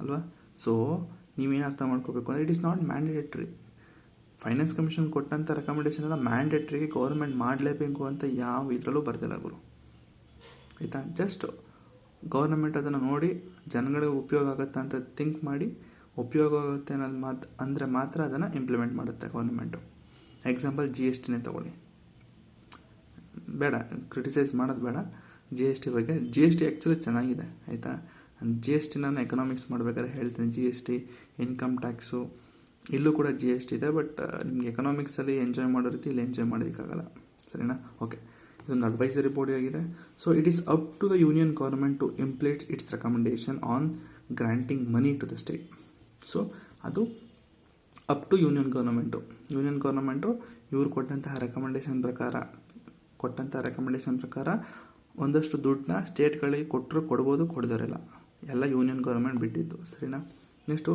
ಅಲ್ವಾ? ಸೊ ನೀವೇನು ಅರ್ಥ ಮಾಡ್ಕೋಬೇಕು ಅಂದರೆ, it is not mandatory. Finance commission ಕೊಟ್ಟಂಥ ರೆಕಮೆಂಡೇಶನ್ ಎಲ್ಲ ಮ್ಯಾಂಡೇಟ್ರಿಗೆ ಗೌರ್ಮೆಂಟ್ ಮಾಡಲೇಬೇಕು ಅಂತ ಯಾವ ಇದರಲ್ಲೂ ಬರ್ದಿಲ್ಲ ಗುರು, ಆಯಿತಾ. ಜಸ್ಟ್ ಗೌರ್ಮೆಂಟ್ ಅದನ್ನು ನೋಡಿ ಜನಗಳಿಗೆ ಉಪಯೋಗ ಆಗುತ್ತೆ ಅಂತ ಥಿಂಕ್ ಮಾಡಿ ಉಪಯೋಗ ಆಗುತ್ತೆ ಅನ್ನೋದು ಅಂದರೆ ಮಾತ್ರ ಅದನ್ನು ಇಂಪ್ಲಿಮೆಂಟ್ ಮಾಡುತ್ತೆ ಗೌರ್ಮೆಂಟು. ಎಕ್ಸಾಂಪಲ್ GST ತಗೊಳ್ಳಿ, ಬೇಡ ಕ್ರಿಟಿಸೈಸ್ ಮಾಡೋದು ಬೇಡ. GST ಬಗ್ಗೆ GST ಆ್ಯಕ್ಚುಲಿ ಚೆನ್ನಾಗಿದೆ, ಆಯಿತಾ. GST ನಾನು ಎಕನಾಮಿಕ್ಸ್ ಮಾಡ್ಬೇಕಾದ್ರೆ ಹೇಳ್ತೀನಿ. GST, ಇನ್ಕಮ್ ಟ್ಯಾಕ್ಸು, ಇಲ್ಲೂ ಕೂಡ GST ಇದೆ. ಬಟ್ ನಿಮಗೆ ಎಕನಾಮಿಕ್ಸಲ್ಲಿ ಎಂಜಾಯ್ ಮಾಡೋ ರೀತಿ ಇಲ್ಲಿ ಎಂಜಾಯ್ ಮಾಡೋದಕ್ಕಾಗಲ್ಲ, ಸರಿನಾ. ಓಕೆ, ಇದೊಂದು ಅಡ್ವೈಸರಿ ಬಾಡಿ ಆಗಿದೆ. So it is up to the union government to implement its recommendation on granting money to the state. So ಅದು ಅಪ್ ಟು ಯೂನಿಯನ್ ಗೌರ್ಮೆಂಟು ಇವ್ರು ಕೊಟ್ಟಂತಹ ರೆಕಮೆಂಡೇಶನ್ ಪ್ರಕಾರ ಒಂದಷ್ಟು ದುಡ್ಡನ್ನ ಸ್ಟೇಟ್ಗಳಿಗೆ ಕೊಡ್ಬೋದು, ಕೊಡೋರಿಲ್ಲ, ಎಲ್ಲ ಯೂನಿಯನ್ ಗೌರ್ಮೆಂಟ್ ಬಿಟ್ಟಿದ್ದು, ಸರಿನಾ. Next,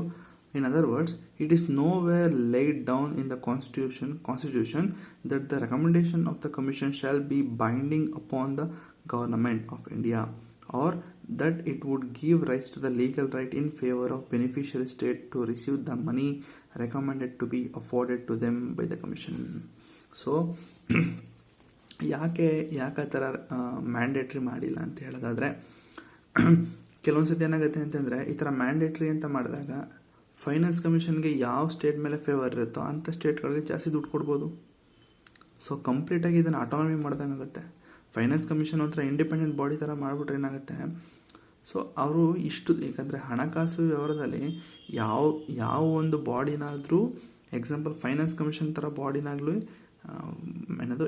in other words, it is nowhere laid down in the constitution that the recommendation of the commission shall be binding upon the government of India, or that it would give rise to the legal right in favor of beneficiary state to receive the money recommended to be afforded to them by the commission. So ಯಾಕೆ ಆ ಥರ mandatory ಮಾಡಿಲ್ಲ ಅಂತ ಹೇಳೋದಾದರೆ, ಕೆಲವೊಂದು ಸತಿ ಏನಾಗುತ್ತೆ ಅಂತಂದರೆ, ಈ ಥರ ಮ್ಯಾಂಡೇಟ್ರಿ ಅಂತ ಮಾಡಿದಾಗ ಫೈನಾನ್ಸ್ ಕಮಿಷನ್ಗೆ ಯಾವ ಸ್ಟೇಟ್ ಮೇಲೆ ಫೇವರ್ ಇರುತ್ತೋ ಅಂಥ ಸ್ಟೇಟ್ಗಳಿಗೆ ಜಾಸ್ತಿ ದುಡ್ಡು ಕೊಡ್ಬೋದು. ಸೊ ಕಂಪ್ಲೀಟಾಗಿ ಇದನ್ನು ಆಟೋನಮಿ ಮಾಡ್ದಂಗಾಗುತ್ತೆ. ಫೈನಾನ್ಸ್ ಕಮಿಷನ್ ಒಂಥರ ಇಂಡಿಪೆಂಡೆಂಟ್ ಬಾಡಿ ಥರ ಮಾಡಿಬಿಟ್ರೆ ಏನಾಗುತ್ತೆ, ಸೊ ಅವರು ಯಾಕಂದರೆ ಹಣಕಾಸು ವ್ಯವಹಾರದಲ್ಲಿ ಯಾವ ಒಂದು ಬಾಡಿನಾದರೂ, ಎಕ್ಸಾಂಪಲ್ ಫೈನಾನ್ಸ್ ಕಮಿಷನ್ ಥರ ಬಾಡಿನಾಗಲೂ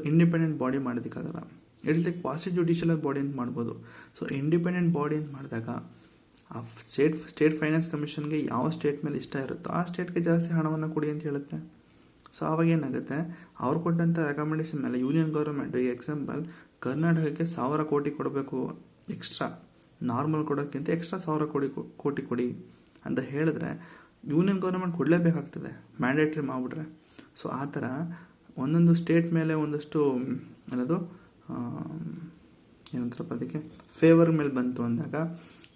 ಇಂಡಿಪೆಂಡೆಂಟ್ ಬಾಡಿ ಮಾಡೋದಕ್ಕಾಗಲ್ಲ. It's like quasi judicial body ಅಂತ ಮಾಡ್ಬೋದು. ಸೊ ಇಂಡಿಪೆಂಡೆಂಟ್ ಬಾಡಿ ಅಂತ ಮಾಡಿದಾಗ ಆ ಸ್ಟೇಟ್ ಫೈನಾನ್ಸ್ ಕಮಿಷನ್ಗೆ ಯಾವ ಸ್ಟೇಟ್ ಮೇಲೆ ಇಷ್ಟ ಇರುತ್ತೋ ಆ ಸ್ಟೇಟ್ಗೆ ಜಾಸ್ತಿ ಹಣವನ್ನು ಕೊಡಿ ಅಂತ ಹೇಳುತ್ತೆ. ಸೊ ಆವಾಗ ಏನಾಗುತ್ತೆ, ಅವ್ರು ಕೊಟ್ಟಂಥ ರೆಕಮೆಂಡೇಶನ್ ಮೇಲೆ ಯೂನಿಯನ್ ಗೌರ್ಮೆಂಟ್, ಎಕ್ಸಾಂಪಲ್ ಕರ್ನಾಟಕಕ್ಕೆ 1,000 ಕೋಟಿ ಕೊಡಬೇಕು ಎಕ್ಸ್ಟ್ರಾ, ನಾರ್ಮಲ್ ಕೊಡೋಕ್ಕಿಂತ ಎಕ್ಸ್ಟ್ರಾ 1,000 ಕೋಟಿ ಕೊಡಿ ಅಂತ ಹೇಳಿದ್ರೆ ಯೂನಿಯನ್ ಗೌರ್ಮೆಂಟ್ ಕೊಡಲೇಬೇಕಾಗ್ತದೆ, ಮ್ಯಾಂಡೇಟ್ರಿ ಮಾಡಿಬಿಟ್ರೆ. ಸೊ ಆ ಥರ ಒಂದೊಂದು ಸ್ಟೇಟ್ ಮೇಲೆ ಒಂದಷ್ಟು ಏನಂತಾರಪ್ಪ ಅದಕ್ಕೆ ಫೇವರ್ ಮೇಲೆ ಬಂತು ಅಂದಾಗ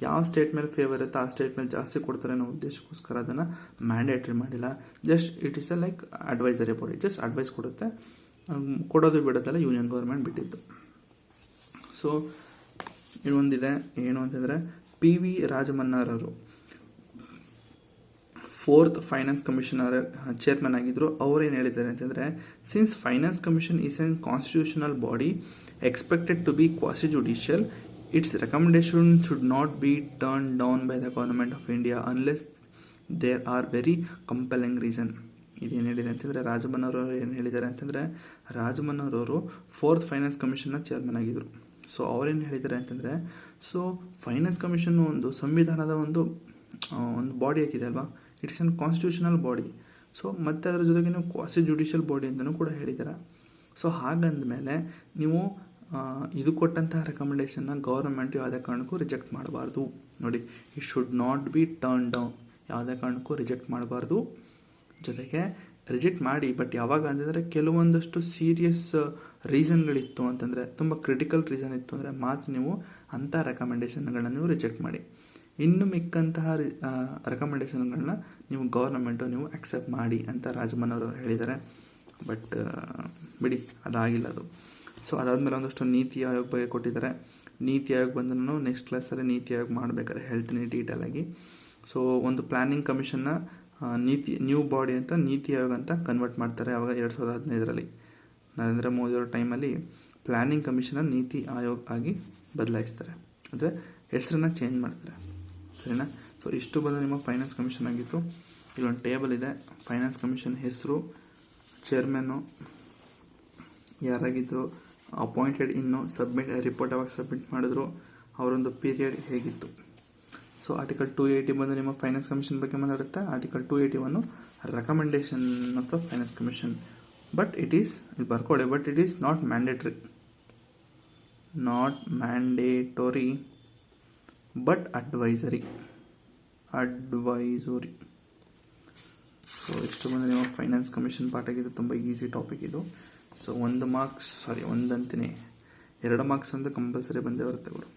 ಯಾವ ಸ್ಟೇಟ್ ಮೇಲೆ ಫೇವರ್ ಇರುತ್ತೆ ಆ ಸ್ಟೇಟ್ ಮೇಲೆ ಜಾಸ್ತಿ ಕೊಡ್ತಾರೆ ಅನ್ನೋ ಉದ್ದೇಶಕ್ಕೋಸ್ಕರ ಅದನ್ನು ಮ್ಯಾಂಡೇಟ್ರಿ ಮಾಡಿಲ್ಲ. Just it is like advisory body, just advice ಕೊಡುತ್ತೆ, ಕೊಡೋದು ಬಿಡೋದಲ್ಲ ಯೂನಿಯನ್ ಗೌರ್ಮೆಂಟ್ ಬಿಟ್ಟಿದ್ದು. ಸೊ ಇನ್ನೊಂದಿದೆ, ಏನು ಅಂತಂದರೆ PV ರಾಜಮನ್ನಾರ್ ಅವರು 4th ಫೈನಾನ್ಸ್ ಕಮಿಷನರ್ ಚೇರ್ಮನ್ ಆಗಿದ್ರು. ಅವ್ರೇನು ಹೇಳಿದ್ದಾರೆ ಅಂತಂದರೆ, since finance commission is an constitutional body expected to be quasi judicial, its recommendation should not be turned down by the government of India unless there are very compelling reason. ಇದೇನು ಹೇಳಿದೆ ಅಂತಂದರೆ, ರಾಜಮನ್ನವರು ಏನು ಹೇಳಿದ್ದಾರೆ ಅಂತಂದರೆ, ರಾಜಮನ್ನವರು 4th ಫೈನಾನ್ಸ್ ಕಮಿಷನ್ನ ಚೇರ್ಮನ್ ಆಗಿದ್ದರು. So ಅವರೇನು ಹೇಳಿದ್ದಾರೆ ಅಂತಂದರೆ, ಸೊ ಫೈನಾನ್ಸ್ ಕಮಿಷನ್ ಒಂದು ಸಂವಿಧಾನದ ಒಂದು ಬಾಡಿ ಆಗಿದೆ ಅಲ್ವಾ, it's an constitutional body. So ಮತ್ತೆ ಅದರ ಜೊತೆಗೆ ನೀವು ಕ್ವಾಸಿ ಜುಡಿಷಿಯಲ್ ಬಾಡಿ ಅಂತಲೂ ಕೂಡ ಹೇಳಿದ್ದಾರೆ. ಸೊ ಹಾಗಂದಮೇಲೆ ನೀವು ಇದು ಕೊಟ್ಟಂತಹ ರೆಕಮೆಂಡೇಶನ್ನ ಗೌರ್ಮೆಂಟ್ ಯಾವುದೇ ಕಾರಣಕ್ಕೂ ರಿಜೆಕ್ಟ್ ಮಾಡಬಾರ್ದು. ನೋಡಿ, it should not be turn down, ಯಾವುದೇ ಕಾರಣಕ್ಕೂ ರಿಜೆಕ್ಟ್ ಮಾಡಬಾರ್ದು. ಜೊತೆಗೆ ರಿಜೆಕ್ಟ್ ಮಾಡಿ, ಬಟ್ ಯಾವಾಗ ಅಂತಂದರೆ ಕೆಲವೊಂದಷ್ಟು ಸೀರಿಯಸ್ ರೀಸನ್ಗಳಿತ್ತು ಅಂತಂದರೆ, ತುಂಬ ಕ್ರಿಟಿಕಲ್ ರೀಸನ್ ಇತ್ತು ಅಂದರೆ ಮಾತ್ರ ನೀವು ಅಂಥ ರೆಕಮೆಂಡೇಶನ್ಗಳನ್ನ ನೀವು ರಿಜೆಕ್ಟ್ ಮಾಡಿ. ಇನ್ನು ಮಿಕ್ಕಂತಹ ರೆಕಮೆಂಡೇಶನ್ಗಳನ್ನ ನೀವು ಗೌರ್ಮೆಂಟು ನೀವು ಅಕ್ಸೆಪ್ಟ್ ಮಾಡಿ ಅಂತ ರಾಜಮನ್ನವರು ಹೇಳಿದ್ದಾರೆ. ಬಟ್ ಬಿಡಿ, ಅದಾಗಿಲ್ಲ ಅದು. ಸೊ ಅದಾದಮೇಲೆ ಒಂದಷ್ಟು ನೀತಿ ಆಯೋಗ ಬಗ್ಗೆ ಕೊಟ್ಟಿದ್ದಾರೆ. ನೀತಿ ಆಯೋಗ ಬಂದು ನಾನು ನೆಕ್ಸ್ಟ್ ಕ್ಲಾಸಲ್ಲಿ ನೀತಿ ಆಯೋಗ ಮಾಡಬೇಕಾದ್ರೆ ಹೇಳ್ತೀನಿ ಡೀಟೇಲಾಗಿ. ಸೊ ಒಂದು ಪ್ಲಾನಿಂಗ್ ಕಮಿಷನ್ನ ನ್ಯೂ ಬಾಡಿ ಅಂತ ನೀತಿ ಆಯೋಗ ಅಂತ ಕನ್ವರ್ಟ್ ಮಾಡ್ತಾರೆ. ಆವಾಗ 2015ರಲ್ಲಿ ನರೇಂದ್ರ ಮೋದಿಯವರ ಟೈಮಲ್ಲಿ ಪ್ಲಾನಿಂಗ್ ಕಮಿಷನ್ನ ನೀತಿ ಆಯೋಗ ಆಗಿ ಬದಲಾಯಿಸ್ತಾರೆ, ಅಂದರೆ ಹೆಸರನ್ನು ಚೇಂಜ್ ಮಾಡ್ತಾರೆ, ಸರಿನಾ. ಸೊ ಇಷ್ಟು ಬಂದು ನಿಮ್ಮ ಫೈನಾನ್ಸ್ ಕಮಿಷನ್ ಆಗಿತ್ತು. ಇಲ್ಲೊಂದು ಟೇಬಲ್ ಇದೆ, ಫೈನಾನ್ಸ್ ಕಮಿಷನ್ ಹೆಸರು, ಚೇರ್ಮನ್ನು ಯಾರಾಗಿದ್ದರು, ಅಪಾಯಿಂಟೆಡ್, ಇನ್ನು ರಿಪೋರ್ಟ್ ಯಾವಾಗ ಸಬ್ಮಿಟ್ ಮಾಡಿದ್ರು, ಅವರೊಂದು ಪೀರಿಯಡ್ ಹೇಗಿತ್ತು. ಸೊ ಆರ್ಟಿಕಲ್ 280 ಬಂದು ನಿಮ್ಮ ಫೈನಾನ್ಸ್ ಕಮಿಷನ್ ಬಗ್ಗೆ ಮಾತಾಡುತ್ತೆ. Article 281 recommendation of the finance commission. But it is ಇಲ್ಲಿ ಬರ್ಕೊಡೆ, but it is not mandatory but advisory. So ಇಷ್ಟು ಬಂದು ನಿಮ್ಮ ಫೈನಾನ್ಸ್ ಕಮಿಷನ್ ಪಾರ್ಟ್ ಆಗಿದೆ. ತುಂಬ ಈಸಿ ಟಾಪಿಕ್ ಇದು. ಸೊ 2 ಮಾರ್ಕ್ಸ್ ಅಂತ ಕಂಪಲ್ಸರಿ ಬಂದೇ ಬರುತ್ತೆ ಗುರು.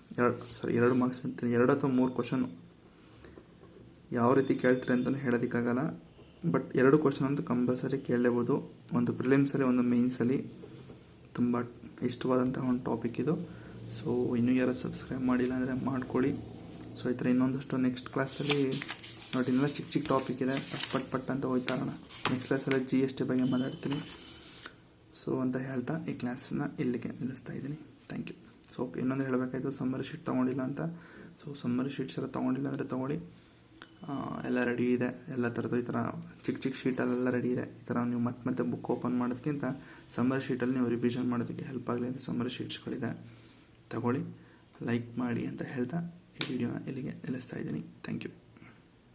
2 ಮಾರ್ಕ್ಸ್ ಅಂತೀನಿ, 2 ಅಥವಾ 3 ಕ್ವಶನು ಯಾವ ರೀತಿ ಕೇಳ್ತಾರೆ ಅಂತಲೂ ಹೇಳೋದಕ್ಕಾಗಲ್ಲ. ಬಟ್ 2 ಕ್ವಶನ್ ಅಂತೂ ಕಂಪಲ್ಸರಿ ಕೇಳಲೇಬೋದು, ಒಂದು ಪ್ರಿಲಿಮ್ಸಲ್ಲಿ ಒಂದು ಮೇನ್ಸಲ್ಲಿ. ತುಂಬ ಇಷ್ಟವಾದಂತಹ ಒಂದು ಟಾಪಿಕ್ ಇದು. ಸೊ ಇನ್ನೂ ಯಾರು ಸಬ್ಸ್ಕ್ರೈಬ್ ಮಾಡಿಲ್ಲ ಅಂದರೆ ಮಾಡ್ಕೊಳ್ಳಿ. ಸೊ ಈ ಥರ ಇನ್ನೊಂದಷ್ಟು ನೆಕ್ಸ್ಟ್ ಕ್ಲಾಸಲ್ಲಿ ನೋಡಿ, ಇನ್ನೆಲ್ಲ ಚಿಕ್ಕ ಚಿಕ್ಕ ಟಾಪಿಕ್ ಇದೆ, ಪಟ್ ಅಂತ ಹೋಗ್ತಾ ಇರೋಣ. ನೆಕ್ಸ್ಟ್ ಕ್ಲಾಸಲ್ಲಿ GST ಬಗ್ಗೆ ಮಾತಾಡ್ತೀನಿ. ಸೊ ಅಂತ ಹೇಳ್ತಾ ಈ ಕ್ಲಾಸನ್ನ ಇಲ್ಲಿಗೆ ನಿಲ್ಲಿಸ್ತಾ ಇದ್ದೀನಿ. Thank you. ಸೊ ಇನ್ನೊಂದು ಹೇಳಬೇಕಾಯ್ತು, ಸಮ್ಮರಿ ಶೀಟ್ ತೊಗೊಂಡಿಲ್ಲ ಅಂತ. ಸೊ ಸಮ್ಮರಿ ಶೀಟ್ಸ್ ಎಲ್ಲ ತೊಗೊಂಡಿಲ್ಲ ಅಂದರೆ ತೊಗೊಳ್ಳಿ, ಎಲ್ಲ ರೆಡಿ ಇದೆ. ಎಲ್ಲ ಥರದ್ದು ಈ ಥರ ಚಿಕ್ಕ ಚಿಕ್ಕ ಶೀಟಲ್ಲೆಲ್ಲ ರೆಡಿ ಇದೆ. ಈ ಥರ ನೀವು ಮತ್ತೆ ಬುಕ್ ಓಪನ್ ಮಾಡೋದಕ್ಕಿಂತ ಸಮ್ಮರಿ ಶೀಟಲ್ಲಿ ನೀವು ರಿವಿಷನ್ ಮಾಡೋದಕ್ಕೆ ಹೆಲ್ಪ್ ಆಗಲಿ ಅಂತ ಸಮ್ಮರಿ ಶೀಟ್ಸ್ಗಳಿದೆ, ತಗೊಳ್ಳಿ. ಲೈಕ್ ಮಾಡಿ ಅಂತ ಹೇಳ್ತಾ ಈ ವಿಡಿಯೋನ ಇಲ್ಲಿಗೆ ನಿಲ್ಲಿಸ್ತಾ ಇದ್ದೀನಿ. Thank you.